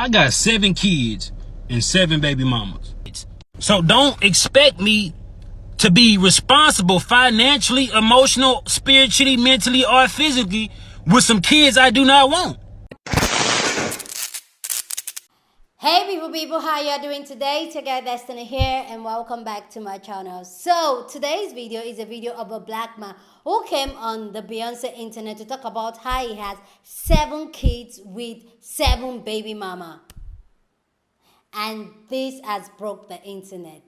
I got 7 kids and 7 baby mamas. So don't expect me to be responsible financially, emotional, spiritually, mentally, or physically with some kids I do not want. Hey people, how you doing today? Together Destiny here and welcome back to my channel. So today's video is a video of a black man who came on the Beyonce internet to talk about how he has 7 kids with 7 baby mama. And this has broke the internet.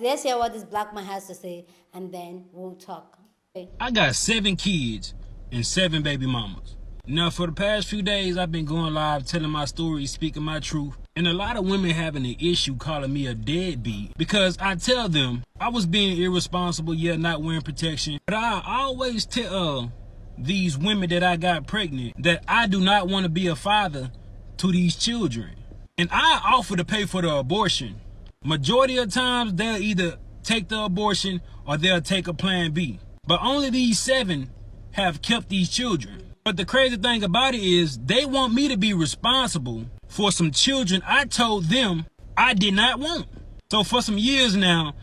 Let's hear what this black man has to say and then we'll talk. Okay. I got 7 kids and 7 baby mamas. Now, for the past few days, I've been going live, telling my story, speaking my truth. And a lot of women having an issue calling me a deadbeat because I tell them I was being irresponsible, yet not wearing protection. But I always tell these women that I got pregnant that I do not want to be a father to these children. And I offer to pay for the abortion. Majority of times, they'll either take the abortion or they'll take a plan B. But only these 7 have kept these children. But the crazy thing about it is they want me to be responsible for some children I told them I did not want. So for some years now,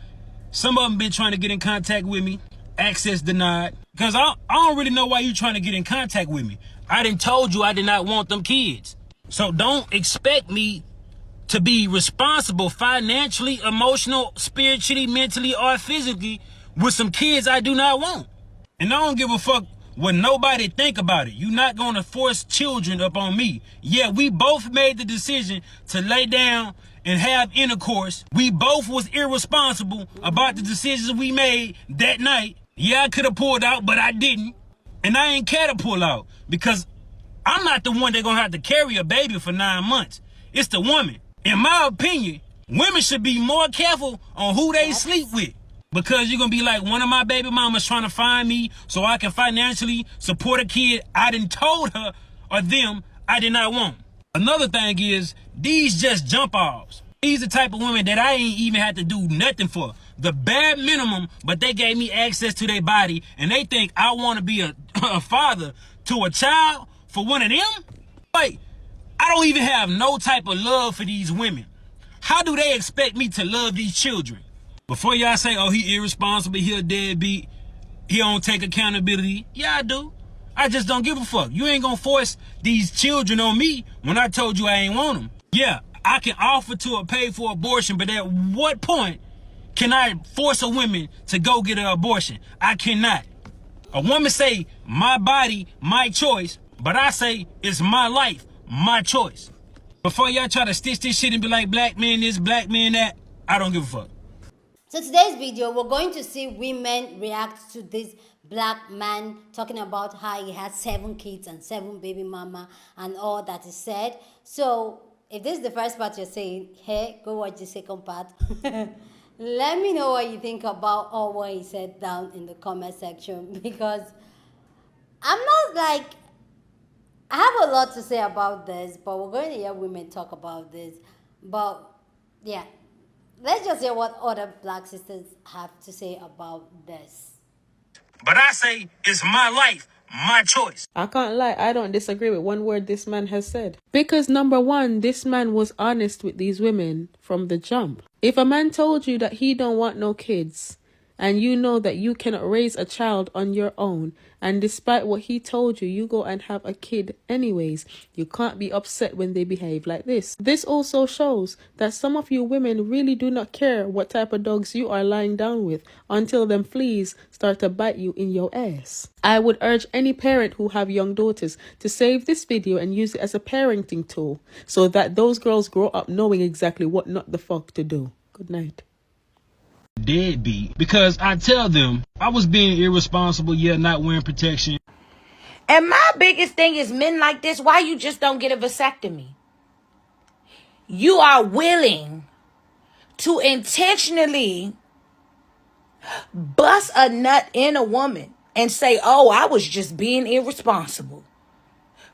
some of them been trying to get in contact with me, access denied. Because I don't really know why you trying to get in contact with me. I done told you I did not want them kids. So don't expect me to be responsible financially, emotional, spiritually, mentally, or physically with some kids I do not want. And I don't give a fuck what nobody think about it. You're not going to force children up on me. Yeah, we both made the decision to lay down and have intercourse. We both was irresponsible about the decisions we made that night. Yeah, I could have pulled out, but I didn't. And I ain't care to pull out because I'm not the one that's going to have to carry a baby for 9 months. It's the woman. In my opinion, women should be more careful on who they sleep with. Because you're going to be like, one of my baby mamas trying to find me so I can financially support a kid I done told her or them I did not want. Another thing is, these just jump offs. These the type of women that I ain't even had to do nothing for. The bare minimum, but they gave me access to their body and they think I want to be a father to a child for one of them? Like, I don't even have no type of love for these women. How do they expect me to love these children? Before y'all say, oh, he irresponsible, he a deadbeat, he don't take accountability. Yeah, I do. I just don't give a fuck. You ain't gonna force these children on me when I told you I ain't want them. Yeah, I can offer to pay for abortion, but at what point can I force a woman to go get an abortion? I cannot. A woman say, my body, my choice, but I say, it's my life, my choice. Before y'all try to stitch this shit and be like, black man this, black man that, I don't give a fuck. So today's video, we're going to see women react to this black man talking about how he has 7 kids and 7 baby mama and all that is said. So if this is the first part you're saying, hey, go watch the second part. Let me know what you think about all what he said down in the comment section, because I'm not like, I have a lot to say about this, but we're going to hear women talk about this. But yeah, let's just hear what other black sisters have to say about this. But I say, it's my life, my choice. I can't lie, I don't disagree with one word this man has said. Because number one, this man was honest with these women from the jump. If a man told you that he don't want no kids, and you know that you cannot raise a child on your own, and despite what he told you, you go and have a kid anyways, you can't be upset when they behave like this. This also shows that some of you women really do not care what type of dogs you are lying down with until them fleas start to bite you in your ass. I would urge any parent who have young daughters to save this video and use it as a parenting tool so that those girls grow up knowing exactly what not the fuck to do. Good night. Deadbeat because I tell them I was being irresponsible, yet not wearing protection. And my biggest thing is, men like this, why you just don't get a vasectomy? You are willing to intentionally bust a nut in a woman and say, oh, I was just being irresponsible.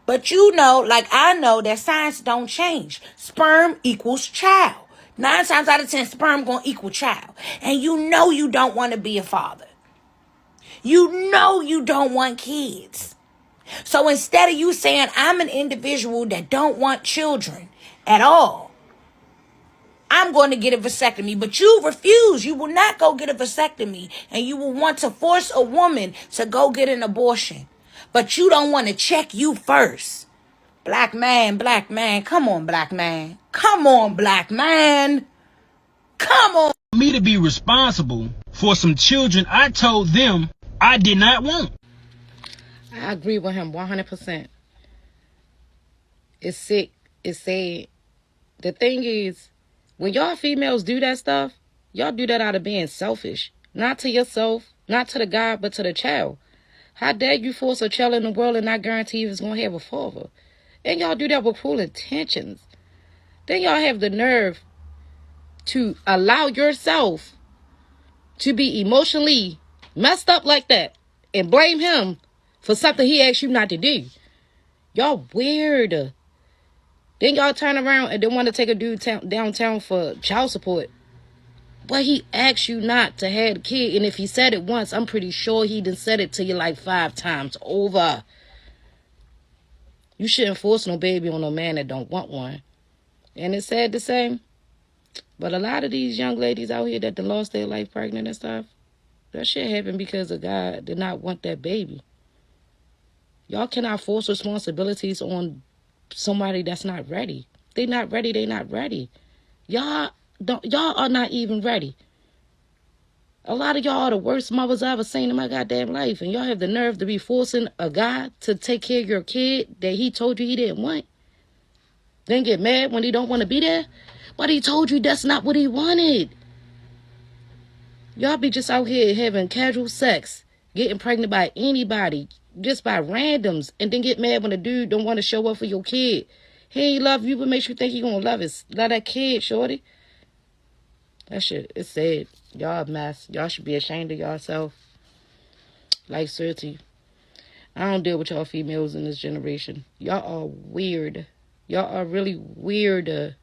But you know, like I know, that science don't change. Sperm equals child. 9 times out of 10, sperm gonna equal child. And you know you don't want to be a father. You know you don't want kids. So instead of you saying, I'm an individual that don't want children, at all. I'm going to get a vasectomy, but you refuse. You will not go get a vasectomy, and you will want to force a woman to go get an abortion, but you don't want to check you first. Black man, come on, black man. Come on, black man. Come on. Me to be responsible for some children I told them I did not want. I agree with him 100%. It's sick. It's sad. The thing is, when y'all females do that stuff, y'all do that out of being selfish. Not to yourself, not to the guy, but to the child. How dare you force a child in the world and not guarantee if it's going to have a father? And y'all do that with cruel intentions. Then y'all have the nerve to allow yourself to be emotionally messed up like that and blame him for something he asked you not to do. Y'all weird. Then y'all turn around and then want to take a dude downtown for child support. But he asked you not to have a kid. And if he said it once, I'm pretty sure he done said it to you like 5 times over. You shouldn't force no baby on no man that don't want one. And it's sad to say, but a lot of these young ladies out here that done lost their life pregnant and stuff, that shit happened because a guy did not want that baby. Y'all cannot force responsibilities on somebody that's not ready. They not ready, they not ready. Y'all are not even ready. A lot of y'all are the worst mothers I ever seen in my goddamn life, and y'all have the nerve to be forcing a guy to take care of your kid that he told you he didn't want. Then get mad when he don't want to be there, but he told you that's not what he wanted. Y'all be just out here having casual sex, getting pregnant by anybody, just by randoms, and then get mad when a dude don't want to show up for your kid. He ain't love you, but makes you think he gonna love that kid, shorty. That shit, it's sad. Y'all a mess. Y'all should be ashamed of yourself. Like, seriously, I don't deal with y'all females in this generation. Y'all are weird. Y'all are really weird.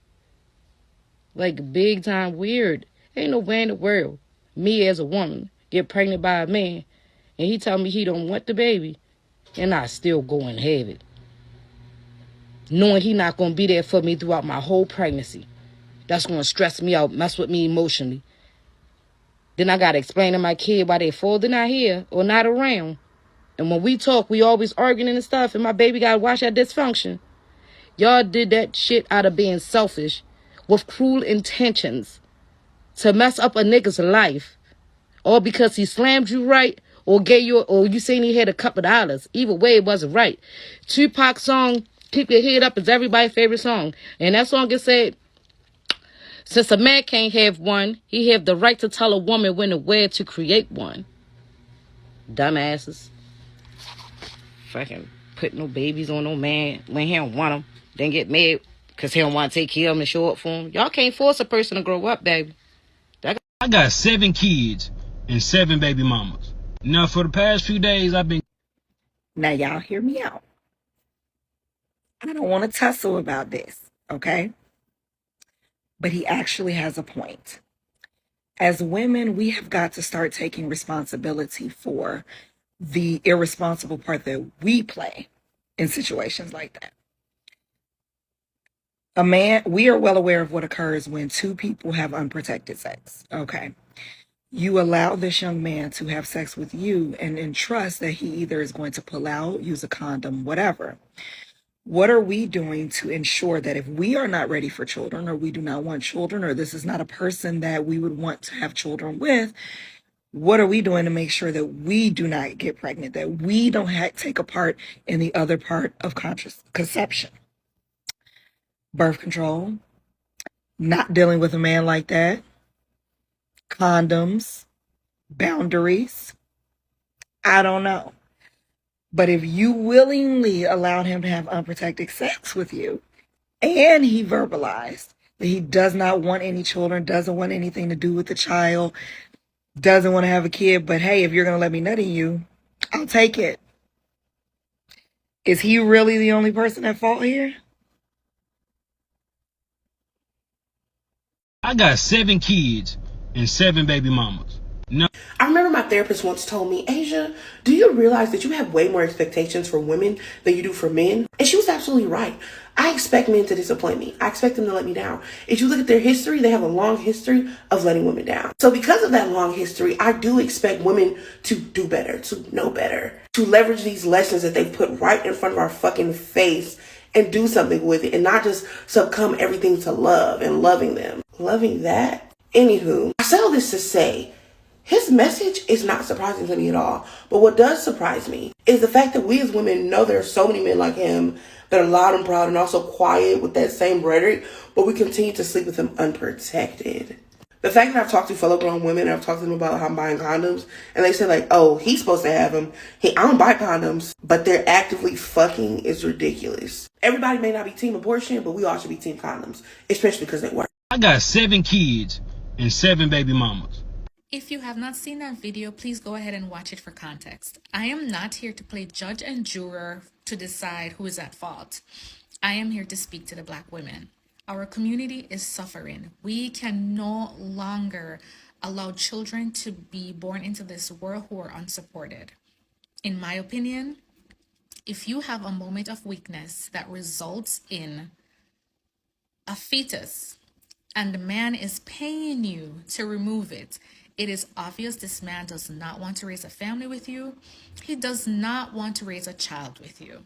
Like, big time weird. Ain't no way in the world me as a woman get pregnant by a man and he tell me he don't want the baby and I still go and have it, knowing he not going to be there for me throughout my whole pregnancy. That's going to stress me out, mess with me emotionally. Then I got to explain to my kid why they father not here or not around. And when we talk, we always arguing and stuff, and my baby got to watch that dysfunction. Y'all did that shit out of being selfish with cruel intentions to mess up a nigga's life, or because he slammed you right, or gave you, or you seen he had $2. Either way, it wasn't right. Tupac's song, Keep Your Head Up, is everybody's favorite song. And that song is said, since a man can't have one, he have the right to tell a woman when and where to create one. Dumbasses. Fucking put no babies on no man when he don't want them. Then get mad because he don't want to take care of them and show up for them. Y'all can't force a person to grow up, baby. I got 7 kids and 7 baby mamas. Now, for the past few days, I've been... Now, y'all hear me out. I don't want to tussle about this, okay? But he actually has a point. As women, we have got to start taking responsibility for the irresponsible part that we play in situations like that. We are well aware of what occurs when 2 people have unprotected sex, okay? You allow this young man to have sex with you and trust that he either is going to pull out, use a condom, whatever. What are we doing to ensure that if we are not ready for children, or we do not want children, or this is not a person that we would want to have children with, what are we doing to make sure that we do not get pregnant, that we don't take a part in the other part of conception? Birth control, not dealing with a man like that, condoms, boundaries. I don't know. But if you willingly allowed him to have unprotected sex with you, and he verbalized that he does not want any children, doesn't want anything to do with the child, doesn't want to have a kid, but hey, if you're going to let me nut in you, I'll take it. Is he really the only person at fault here? I got 7 kids and 7 baby mamas. Now, I remember my therapist once told me, Asia, do you realize that you have way more expectations for women than you do for men? And she was absolutely right. I expect men to disappoint me. I expect them to let me down. If you look at their history, they have a long history of letting women down. So because of that long history, I do expect women to do better, to know better, to leverage these lessons that they've put right in front of our fucking face and do something with it and not just succumb everything to love and loving them. Loving that? Anywho, I say all this to say, his message is not surprising to me at all. But what does surprise me is the fact that we as women know there are so many men like him that are loud and proud and also quiet with that same rhetoric, but we continue to sleep with them unprotected. The fact that I've talked to fellow grown women, I've talked to them about how I'm buying condoms, and they say like, oh, he's supposed to have them. Hey, I don't buy condoms, but they're actively fucking is ridiculous. Everybody may not be team abortion, but we all should be team condoms, especially because they work. I got 7 kids and 7 baby mamas. If you have not seen that video, please go ahead and watch it for context. I am not here to play judge and juror to decide who is at fault. I am here to speak to the Black women. Our community is suffering. We can no longer allow children to be born into this world who are unsupported. In my opinion, if you have a moment of weakness that results in a fetus and the man is paying you to remove it, it is obvious this man does not want to raise a family with you. He does not want to raise a child with you.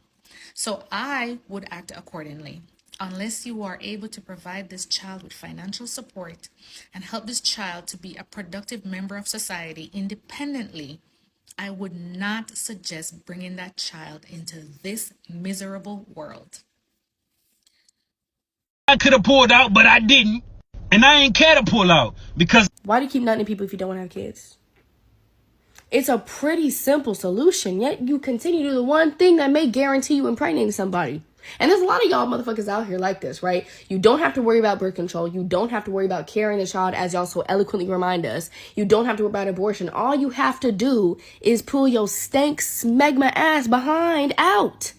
So I would act accordingly. Unless you are able to provide this child with financial support and help this child to be a productive member of society independently, I would not suggest bringing that child into this miserable world. I could have pulled out, but I didn't. And I ain't care to pull out because... Why do you keep nutting people if you don't want to have kids? It's a pretty simple solution, yet you continue to do the one thing that may guarantee you impregnating somebody. And there's a lot of y'all motherfuckers out here like this, right? You don't have to worry about birth control. You don't have to worry about carrying the child, as y'all so eloquently remind us. You don't have to worry about abortion. All you have to do is pull your stank smegma ass behind out.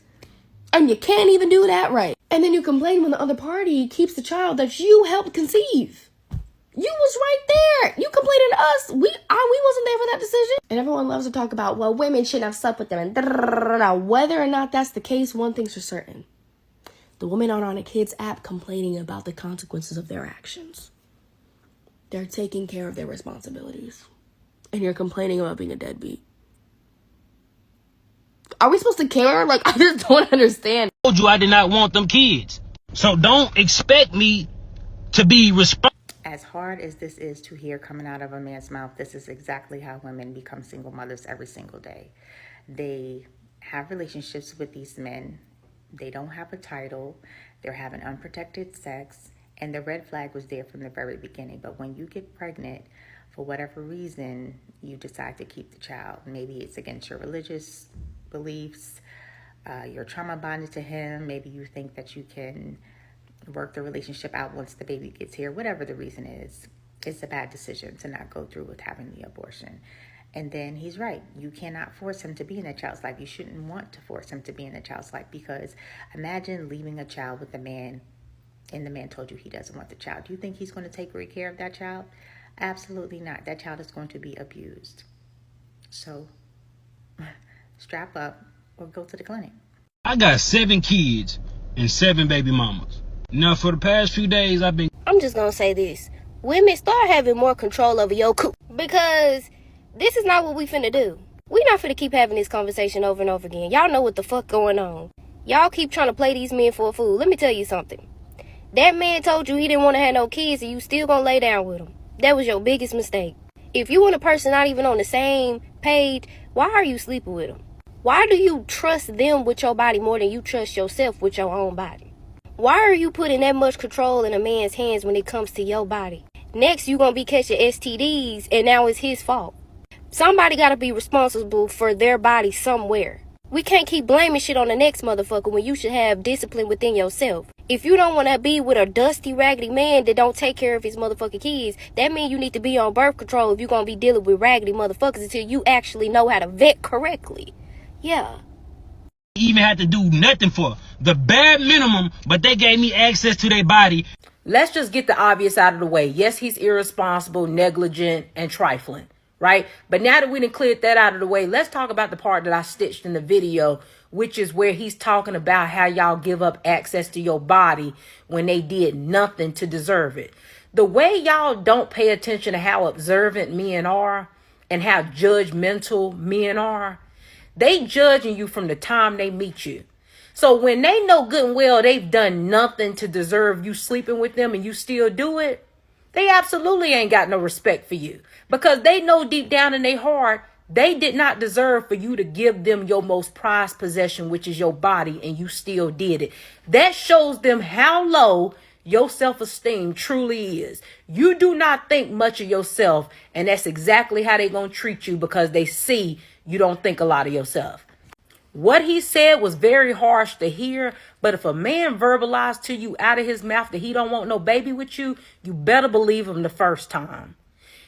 And you can't even do that right. And then you complain when the other party keeps the child that you helped conceive. You was right there. You complaining to us. We wasn't there for that decision. And everyone loves to talk about, well, women shouldn't have slept with them. And whether or not that's the case, one thing's for certain. The women aren't on a kids app complaining about the consequences of their actions. They're taking care of their responsibilities. And you're complaining about being a deadbeat. Are we supposed to care? Like, I just don't understand. I told you I did not want them kids. So don't expect me to be responsible. As hard as this is to hear coming out of a man's mouth, this is exactly how women become single mothers every single day. They have relationships with these men. They don't have a title. They're having unprotected sex. And the red flag was there from the very beginning. But when you get pregnant, for whatever reason, you decide to keep the child. Maybe it's against your religious beliefs. You're trauma bonded to him. Maybe you think that you can work the relationship out once the baby gets here. Whatever the reason is, it's a bad decision to not go through with having the abortion. And then he's right. You cannot force him to be in a child's life. You shouldn't want to force him to be in a child's life, because imagine leaving a child with a man and the man told you he doesn't want the child. Do you think he's going to take great care of that child? Absolutely not. That child is going to be abused. So strap up or go to the clinic. I got 7 kids and 7 baby mamas. Now, for the past few days, I'm just gonna say this. Women, start having more control over your coop. Because this is not what we finna do. We not finna keep having this conversation over and over again. Y'all know what the fuck going on. Y'all keep trying to play these men for a fool. Let me tell you something. That man told you he didn't want to have no kids and you still gonna lay down with him. That was your biggest mistake. If you and a person not even on the same page, why are you sleeping with them? Why do you trust them with your body more than you trust yourself with your own body? Why are you putting that much control in a man's hands when it comes to your body? Next, you gonna be catching STDs and now it's his fault. Somebody gotta be responsible for their body somewhere. We can't keep blaming shit on the next motherfucker when you should have discipline within yourself. If you don't want to be with a dusty, raggedy man that don't take care of his motherfucking kids, that means you need to be on birth control if you're gonna be dealing with raggedy motherfuckers until you actually know how to vet correctly. Yeah. even had to do nothing for the bare minimum, but they gave me access to their body. Let's just get the obvious out of the way. Yes, he's irresponsible, negligent, and trifling, right? But now that we done cleared that out of the way, let's talk about the part that I stitched in the video, which is where he's talking about how y'all give up access to your body when they did nothing to deserve it. The way y'all don't pay attention to how observant men are and how judgmental men are, they judging you from the time they meet you. So when they know good and well they've done nothing to deserve you sleeping with them and you still do it, they absolutely ain't got no respect for you, because they know deep down in their heart they did not deserve for you to give them your most prized possession, which is your body, and you still did it. That shows them how low your self-esteem truly is. You do not think much of yourself, and that's exactly how they're going to treat you, because they see you don't think a lot of yourself. What he said was very harsh to hear, but if a man verbalized to you out of his mouth that he don't want no baby with you, you better believe him the first time.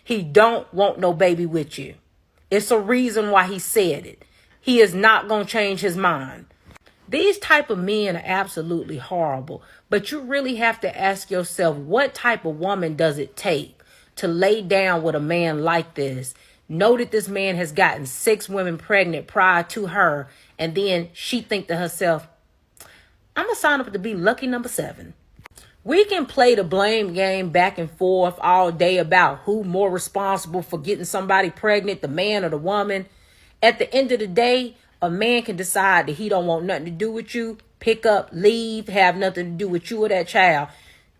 He don't want no baby with you. It's a reason why he said it. He is not going to change his mind. These type of men are absolutely horrible, but you really have to ask yourself, what type of woman does it take to lay down with a man like this? Know that this man has gotten 6 women pregnant prior to her, and then she think to herself, I'm going to sign up to be lucky number 7. We can play the blame game back and forth all day about who more responsible for getting somebody pregnant, the man or the woman. At the end of the day, a man can decide that he don't want nothing to do with you, pick up, leave, have nothing to do with you or that child.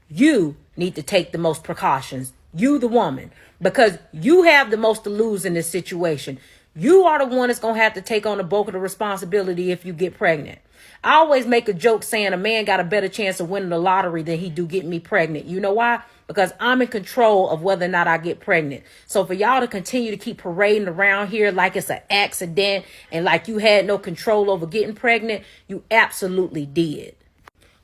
You need to take the most precautions. You, the woman, because you have the most to lose in this situation. You are the one that's going to have to take on the bulk of the responsibility if you get pregnant. I always make a joke saying a man got a better chance of winning the lottery than he do getting me pregnant. You know why? Because I'm in control of whether or not I get pregnant. So for y'all to continue to keep parading around here like it's an accident and like you had no control over getting pregnant, you absolutely did.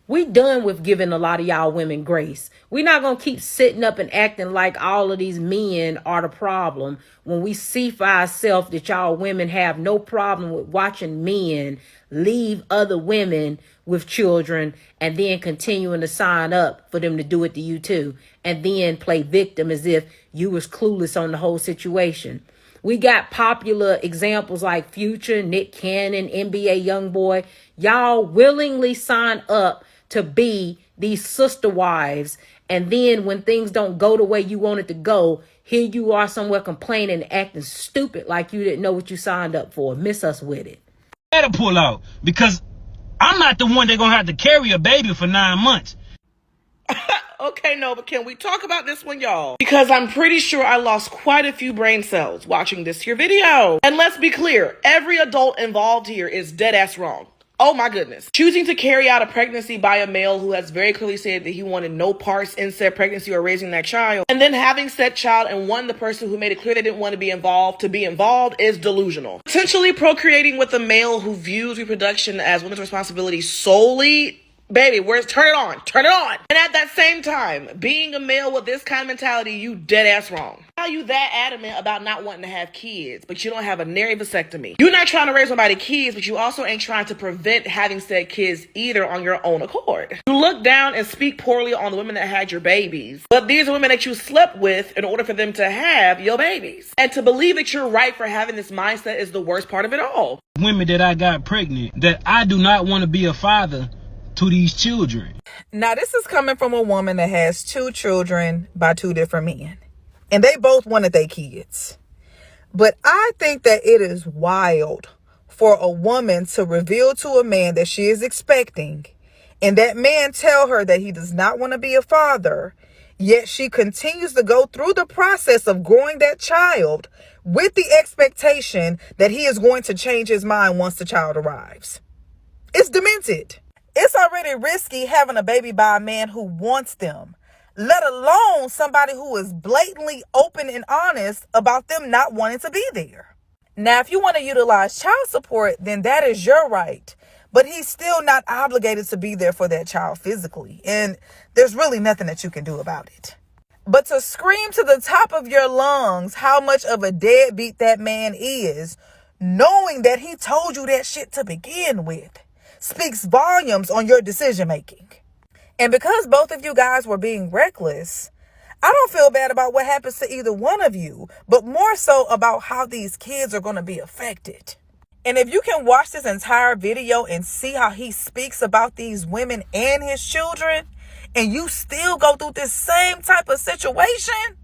We done with giving a lot of y'all women grace. We're not going to keep sitting up and acting like all of these men are the problem when we see for ourselves that y'all women have no problem with watching men leave other women with children and then continuing to sign up for them to do it to you too, and then play victim as if you was clueless on the whole situation. We got popular examples like Future, Nick Cannon, NBA Youngboy. Y'all willingly sign up to be these sister wives, and then when things don't go the way you want it to go, here you are somewhere complaining and acting stupid like you didn't know what you signed up for. Miss us with it. I had to pull out because I'm not the one that's gonna have to carry a baby for 9 months. Okay, no, but can we talk about this one, y'all? Because I'm pretty sure I lost quite a few brain cells watching this here video. And let's be clear, every adult involved here is dead ass wrong. Oh my goodness. Choosing to carry out a pregnancy by a male who has very clearly said that he wanted no parts in said pregnancy or raising that child, and then having said child and the person who made it clear they didn't want to be involved is delusional. Essentially procreating with a male who views reproduction as women's responsibility solely. Baby, turn it on. Turn it on. And at that same time, being a male with this kind of mentality, you dead ass wrong. How you that adamant about not wanting to have kids, but you don't have a nary vasectomy? You're not trying to raise nobody kids, but you also ain't trying to prevent having said kids either on your own accord. You look down and speak poorly on the women that had your babies, but these are women that you slept with in order for them to have your babies. And to believe that you're right for having this mindset is the worst part of it all. Women that I got pregnant, that I do not want to be a father to these children. Now, this is coming from a woman that has 2 children by 2 different men, and they both wanted their kids. But I think that it is wild for a woman to reveal to a man that she is expecting, and that man tell her that he does not want to be a father, yet she continues to go through the process of growing that child with the expectation that he is going to change his mind once the child arrives. It's demented. It's already risky having a baby by a man who wants them, let alone somebody who is blatantly open and honest about them not wanting to be there. Now, if you want to utilize child support, then that is your right, but he's still not obligated to be there for that child physically, and there's really nothing that you can do about it. But to scream to the top of your lungs how much of a deadbeat that man is, knowing that he told you that shit to begin with, speaks volumes on your decision making. And because both of you guys were being reckless, I don't feel bad about what happens to either one of you, but more so about how these kids are going to be affected. And if you can watch this entire video and see how he speaks about these women and his children, and you still go through this same type of situation,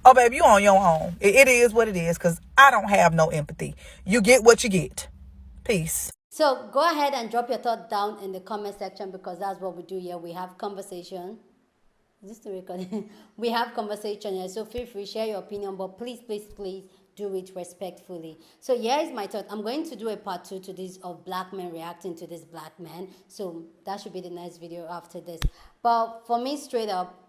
oh, baby, you on your own. It is what it is, because I don't have no empathy. You get what you get. Peace. So go ahead and drop your thought down in the comment section, because that's what we do here. We have conversation. Is this the recording? We have conversation here. So feel free, share your opinion, but please, please, please do it respectfully. So here is my thought. I'm going to do a part 2 to this of black men reacting to this black man. So that should be the next video after this. But for me, straight up,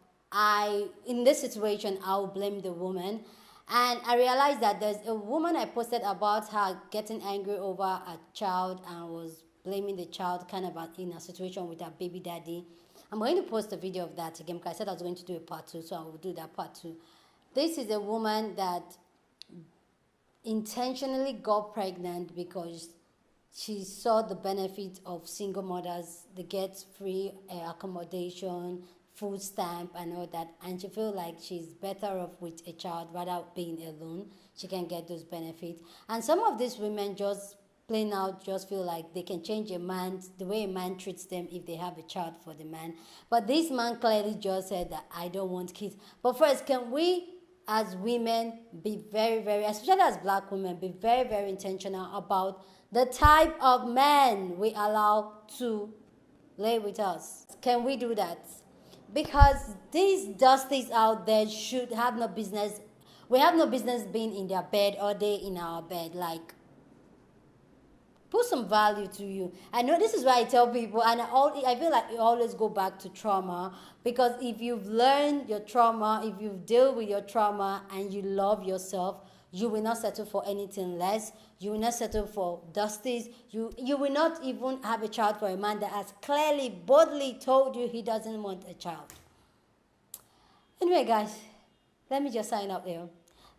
in this situation, I'll blame the woman. And I realized that there's a woman I posted about her getting angry over a child and was blaming the child kind of in a situation with her baby daddy. I'm going to post a video of that again, because I said I was going to do a part 2, so I will do that part 2. This is a woman that intentionally got pregnant because she saw the benefit of single mothers. They get free accommodation, food stamp and all that, and she feels like she's better off with a child rather being alone. She can get those benefits. And some of these women just plain out just feel like they can change a man, the way a man treats them if they have a child for the man. But this man clearly just said that I don't want kids. But first, can we as women be very, very, especially as black women, be very, very intentional about the type of men we allow to lay with us? Can we do that? Because these dusties out there should have no business. We have no business being in their bed or they in our bed. Like, put some value to you. I know this is why I tell people, and I feel like you always go back to trauma, because if you've learned your trauma, if you've dealt with your trauma and you love yourself, you will not settle for anything less. You will not settle for dusties. You will not even have a child for a man that has clearly, boldly told you he doesn't want a child. Anyway, guys, let me just sign up there.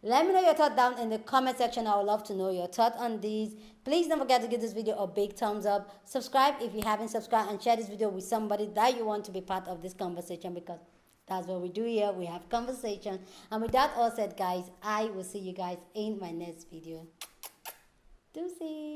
Let me know your thought down in the comment section. I would love to know your thought on these. Please don't forget to give this video a big thumbs up. Subscribe if you haven't subscribed, and share this video with somebody that you want to be part of this conversation, because that's what we do here. We have conversation. And with that all said, guys, I will see you guys in my next video. Deuces.